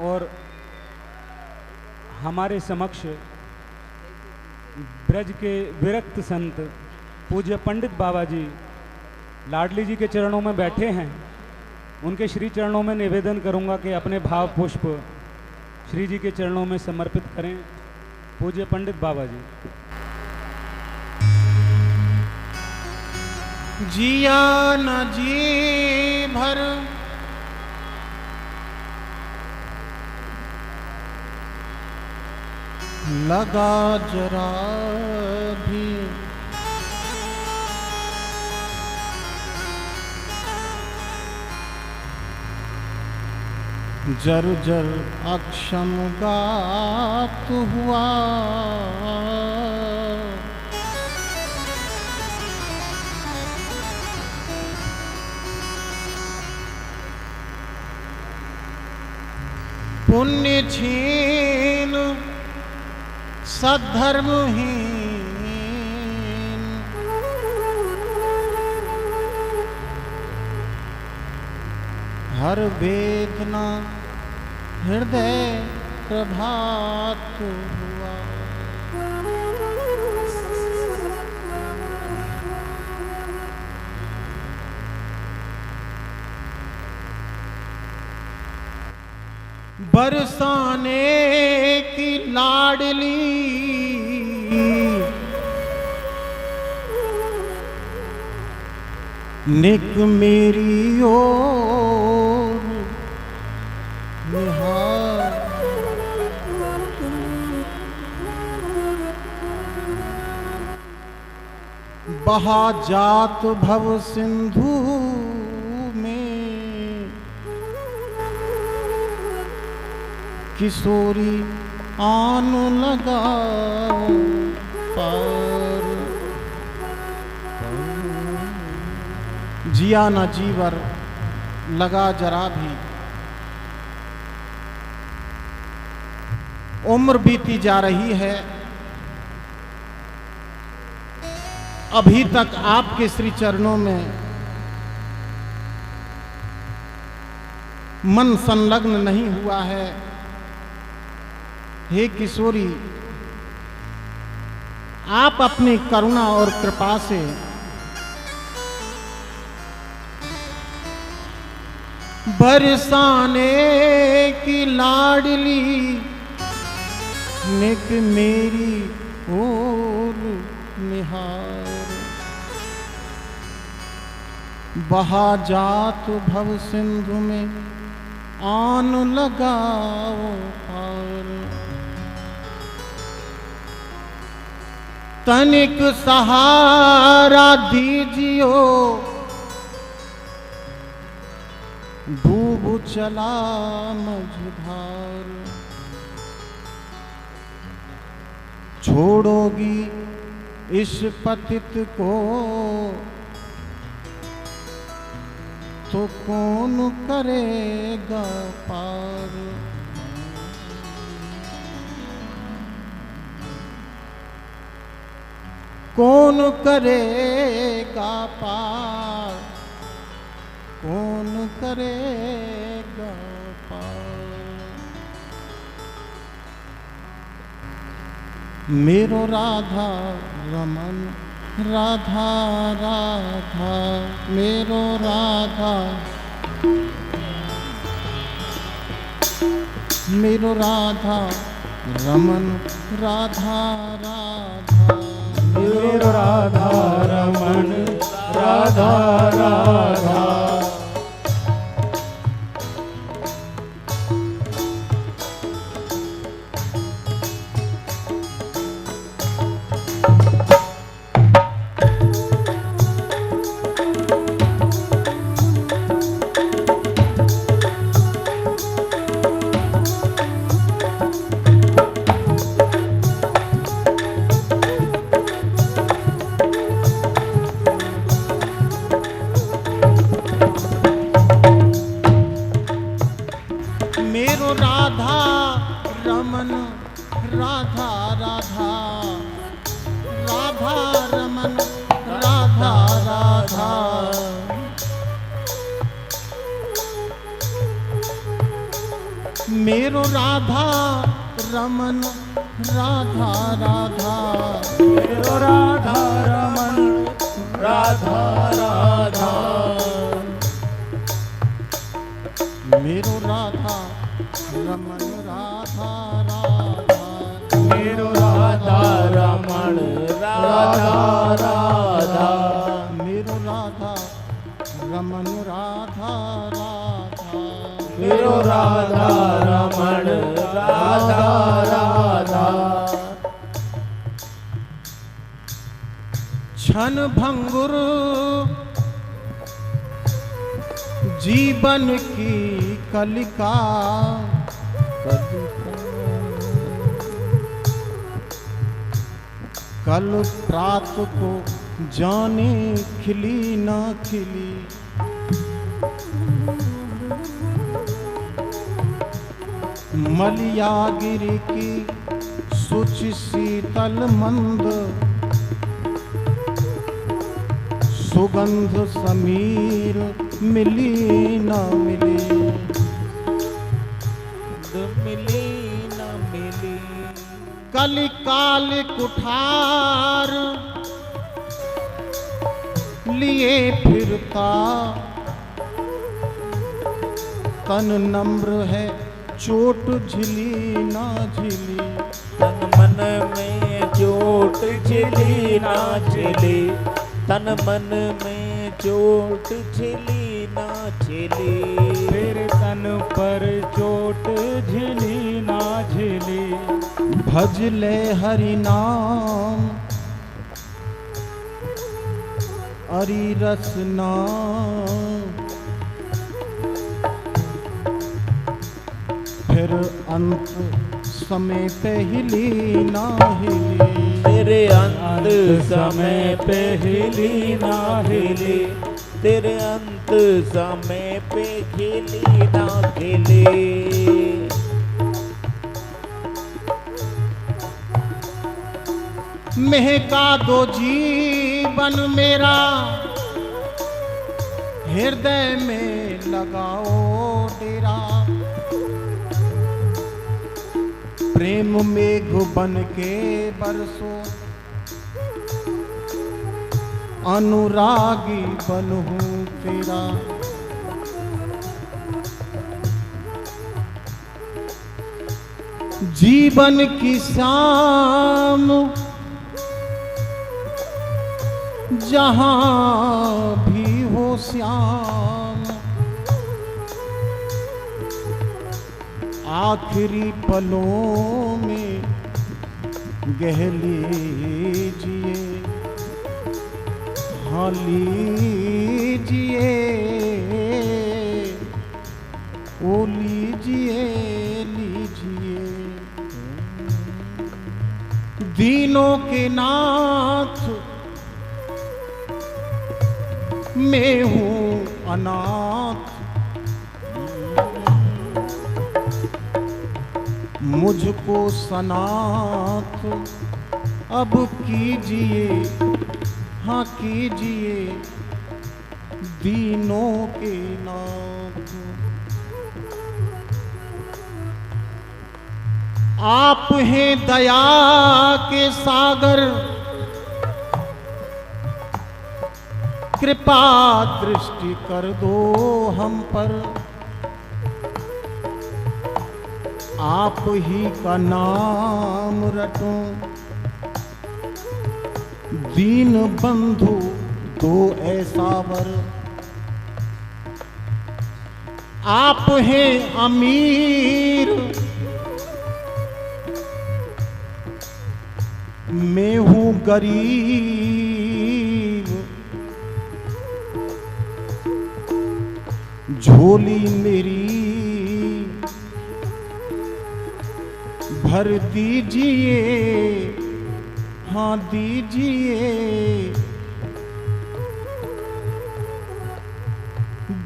और हमारे समक्ष ब्रज के विरक्त संत पूज्य पंडित बाबा जी लाडली जी के चरणों में बैठे हैं। उनके श्री चरणों में निवेदन करूंगा कि अपने भाव पुष्प श्री जी के चरणों में समर्पित करें। पूज्य पंडित बाबा जी। जिया न जी भर लगा जरा भी जर जर अक्षम गात हुआ पुण्य छीन सद्धर्महीन हर वेदना हृदय प्रभात हुआ। बरसाने की लाडली निक मेरी ओर निहार बहा जात भव सिंधु में किशोरी आन लगा पार। जिया न जीवर लगा जरा भी उम्र बीती जा रही है, अभी तक आपके श्री चरणों में मन संलग्न नहीं हुआ है। हे किशोरी, आप अपनी करुणा और कृपा से बरसाने की लाडली निक मेरी ओर निहार बहा जात भव सिंधु में आन लगाओ पार। तनिक सहारा दीजियो डूब चला मझधार। छोड़ोगी इस पतित को तो कौन करेगा पार। कौन करेगा पार, कौन करेगा पार। मेरो राधा रमन राधा राधा मेरो राधा मेरो राधा रमन राधा राधा मेरो राधा रमन राधा राधा। मेरो राधा रमन राधा राधा राधा रमन राधा राधा। मेरो राधा रमन राधा राधा मेरो राधा रमन राधा राधा मेरो राधा रमन राधा राधा मेरो राधा रमन राधा राधा मेरो राधा रमन राधा राधा मेरो राधा रमन राधा राधा क्षण भंगुर जीवन की कलिका कल प्रात को जाने खिली ना खिली मलियागिरी की सुच शीतल मंद सुगंध समीर मिली न मिली मिली न मिली कलिकाल कुठार लिए फिरता तन नम्र है चोट झिली ना झिली तन मन में चोट झिली ना झिली तन मन में चोट झिली ना झिली तेरे तन पर चोट झिली ना झिली भज ले हरि नाम हरि रस नाम फिर अंत समय पे हिली ना हिली तेरे अंत समय पे हिली ना हिली तेरे अंत समय पे खिली ना खिली महका दो जीवन मेरा हृदय में लगाओ डेरा प्रेम मेघ बन के बरसो अनुरागी बनूं तेरा जीवन की शाम जहां भी हो श्याम आखिरी पलों में गह लीजिए हाँ लीजिए ओ लीजिए लीजिए दीनों के नाथ मैं हूँ अनाथ मुझको सनाथ अब कीजिए हाँ कीजिए दीनों के नाथ आप हैं दया के सागर कृपा दृष्टि कर दो हम पर आप ही का नाम रटूं दीन बंधु दो ऐसा वर आप हैं अमीर मैं हूँ गरीब झोली मेरी भर दीजिए हाँ दीजिए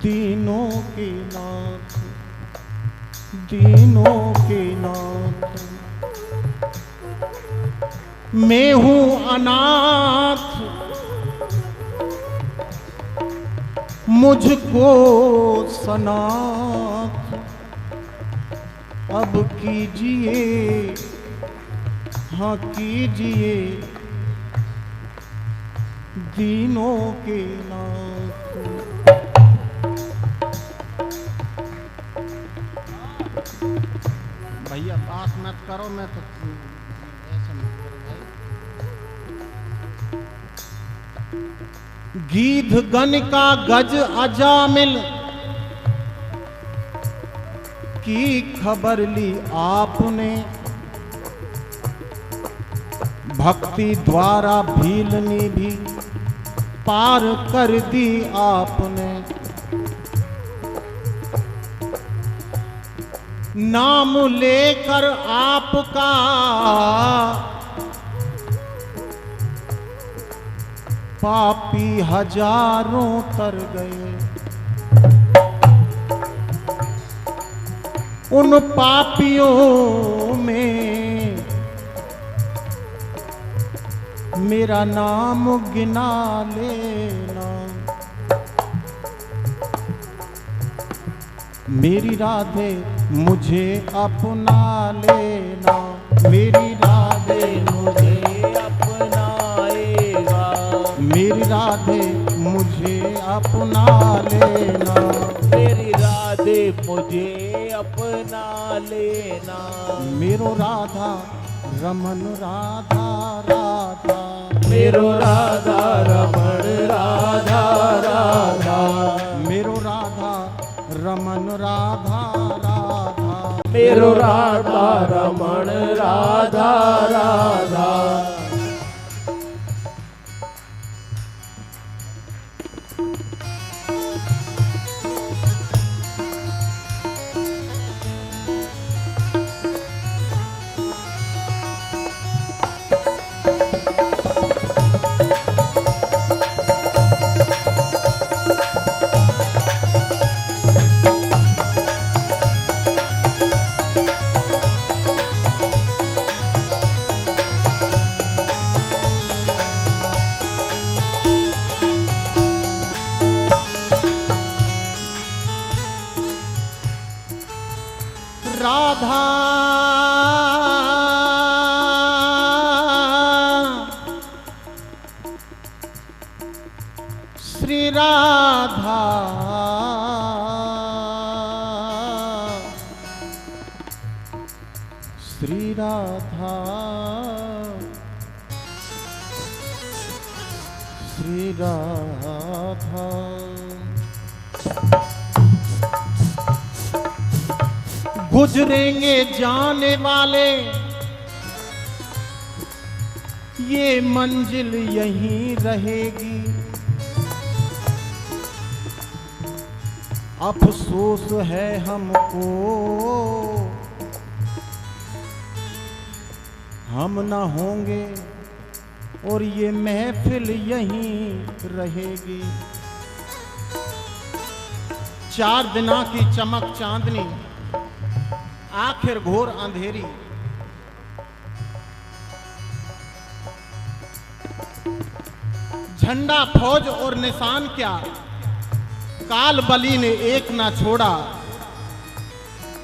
दीनों के नाथ दीनों के नाथ मैं हूँ अनाथ मुझको सनाथ अब कीजिए, हाँ कीजिए दीनों के नाथ। भैया बात मत करो, मैं तो ऐसे मत करो भाई। गीध गण का गज अजामिल की खबर ली आपने, भक्ति द्वारा भीलनी भी पार कर दी आपने। नाम लेकर आपका पापी हजारों तर गए, उन पापियों में मेरा नाम गिना लेना। मेरी राधे मुझे अपना लेना, मेरी राधे मुझे अपनाएगा, मेरी राधे मुझे अपना लेना, मेरी राधे मुझे अपना लेना। मेरो राधा रमन राधा राधा, मेरो राधा रमण राधा राधा, मेरो राधा रमन राधा राधा, मेरो राधा रमण राधा राधा। राधा श्री राधा श्री राधा श्री राधा। गुजरेंगे जाने वाले ये मंजिल यहीं रहेगी, अफसोस है हमको हम ना होंगे और ये महफिल यहीं रहेगी। 4 दिना की चमक चांदनी, आखिर घोर अंधेरी। झंडा फौज और निशान क्या, काल बली ने एक ना छोड़ा।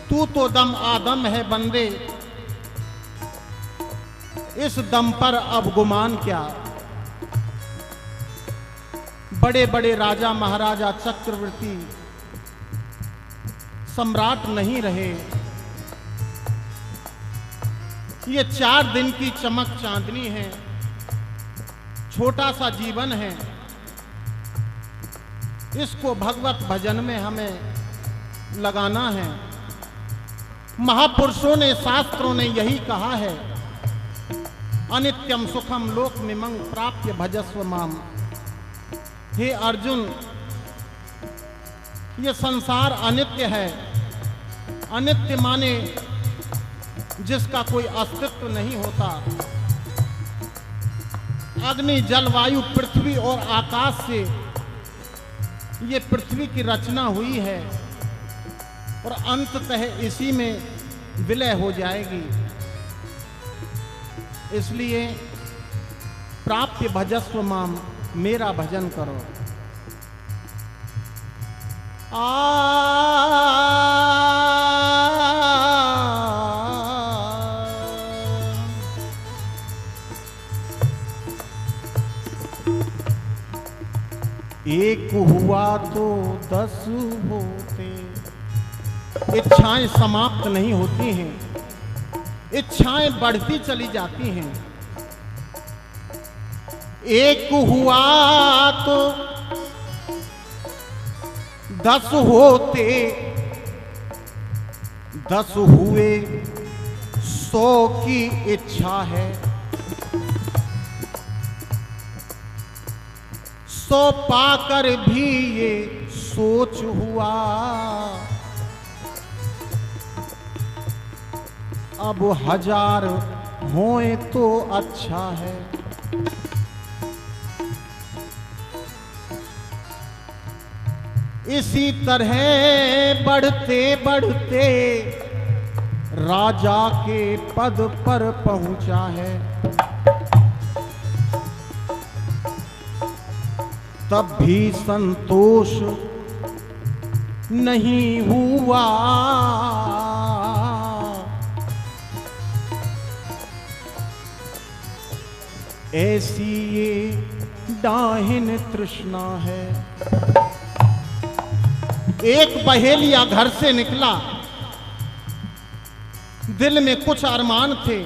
तू तो दम आदम है बंदे, इस दम पर अब गुमान क्या। बड़े बड़े राजा महाराजा चक्रवर्ती सम्राट नहीं रहे, ये 4 दिन की चमक चांदनी है, छोटा सा जीवन है। इसको भगवत भजन में हमें लगाना है। महापुरुषों ने, शास्त्रों ने यही कहा है, अनित्यम सुखम लोक मिमंग प्राप्य भजस्व माम। हे अर्जुन, ये संसार अनित्य है। अनित्य माने जिसका कोई अस्तित्व नहीं होता। अग्नि, जल, वायु, पृथ्वी और आकाश से ये पृथ्वी की रचना हुई है और अंततः इसी में विलय हो जाएगी। इसलिए प्राप्य भजस्व माम, मेरा भजन करो। आ एक हुआ तो 10 होते। इच्छाएं समाप्त नहीं होती हैं, इच्छाएं बढ़ती चली जाती हैं। एक हुआ तो 10 होते, 10 हुए 100 की इच्छा है। 100 पाकर भी ये सोच हुआ, अब 1000 होए तो अच्छा है। इसी तरह बढ़ते बढ़ते राजा के पद पर पहुंचा है। तब भी संतोष नहीं हुआ, ऐसी ये डाहिन तृष्णा है। एक बहेलिया घर से निकला, दिल में कुछ अरमान थे।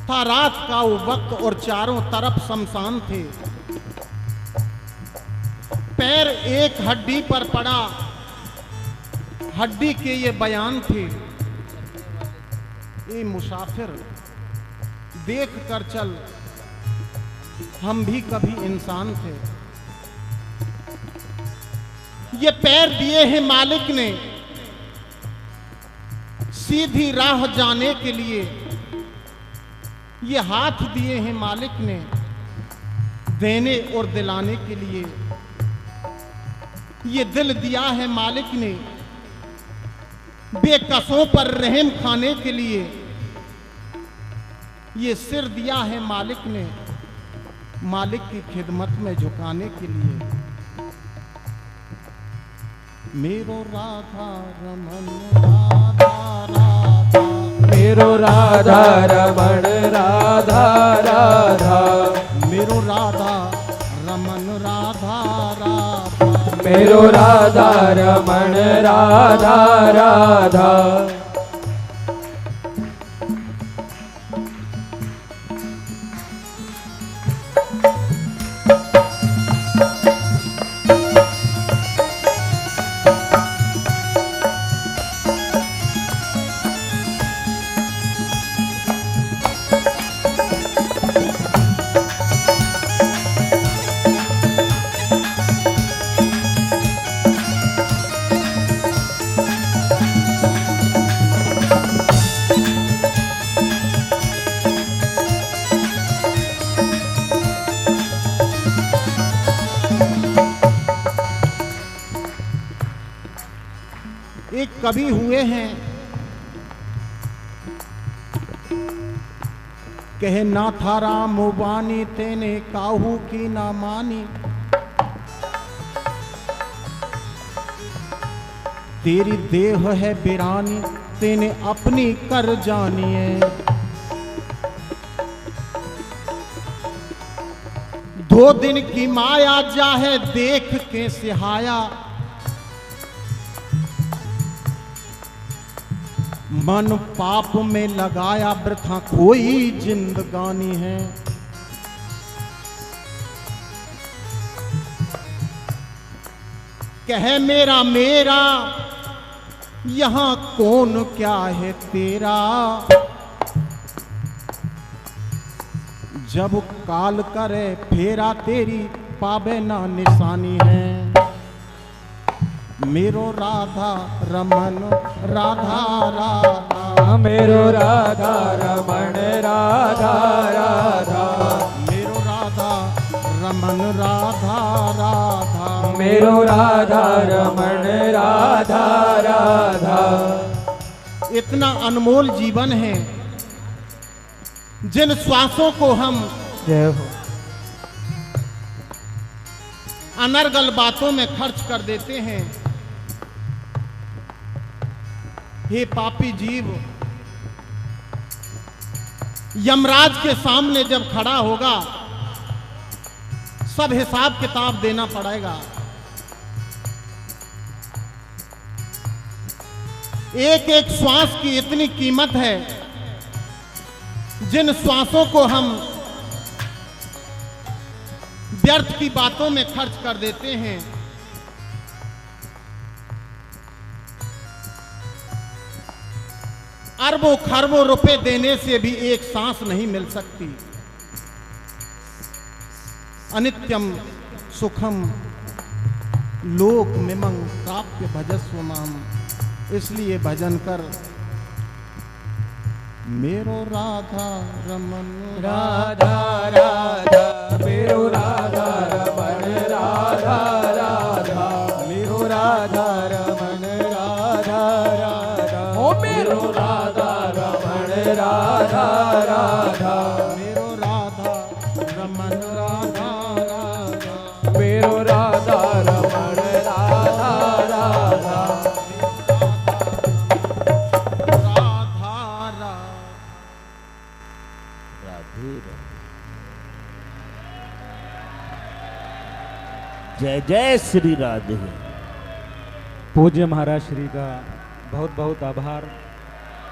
था रात का वो वक्त और चारों तरफ शमशान थे। पैर एक हड्डी पर पड़ा, हड्डी के ये बयान थे। ए मुसाफिर देख कर चल, हम भी कभी इंसान थे। ये पैर दिए हैं मालिक ने सीधी राह जाने के लिए। ये हाथ दिए हैं मालिक ने देने और दिलाने के लिए। ये दिल दिया है मालिक ने बेकसों पर रहम खाने के लिए। ये सिर दिया है मालिक ने मालिक की खिदमत में झुकाने के लिए। मेरो राधा रमन राधा राधा, मेरो राधा रमण राधा राधा, मेरो राधा रमन राधा राधा, मेरो राधा रमण राधा राधा। एक कवि हुए हैं, कहे ना था राम बानी तेने काहू की ना मानी। तेरी देह है बिरानी तेने अपनी कर जानी है। 2 दिन की माया जाहे देख के सिहाया। मन पाप में लगाया वृथा कोई जिंदगानी है। कहे मेरा मेरा यहां कौन क्या है तेरा। जब काल करे फेरा तेरी पावे ना निशानी है। मेरो राधा रमन राधा राधा, मेरो राधा रमण राधा राधा, मेरो राधा रमन राधा राधा, मेरो राधा रमण राधा राधा। इतना अनमोल जीवन है जिन श्वासों को हम जय हो अनर्गल बातों में खर्च कर देते हैं। हे पापी जीव, यमराज के सामने जब खड़ा होगा सब हिसाब किताब देना पड़ेगा। एक एक श्वास की इतनी कीमत है, जिन श्वासों को हम व्यर्थ की बातों में खर्च कर देते हैं, अरबों खरबों रुपए देने से भी एक सांस नहीं मिल सकती। अनित्यम सुखम लोक मिमं प्राप्य भजस्व माम। इसलिए भजन कर मेरो राधा रमन राधा राधा मेरो राधा रमन राधा राधा मेरो राधा रमन राधा राधा ओ मेरो राधा रमन राधा राधा मेरो राधा रमन राधा राधा मेरो राधा रमन राधा राधा जय जय श्री राधे। पूज्य महाराज श्री का बहुत बहुत आभार।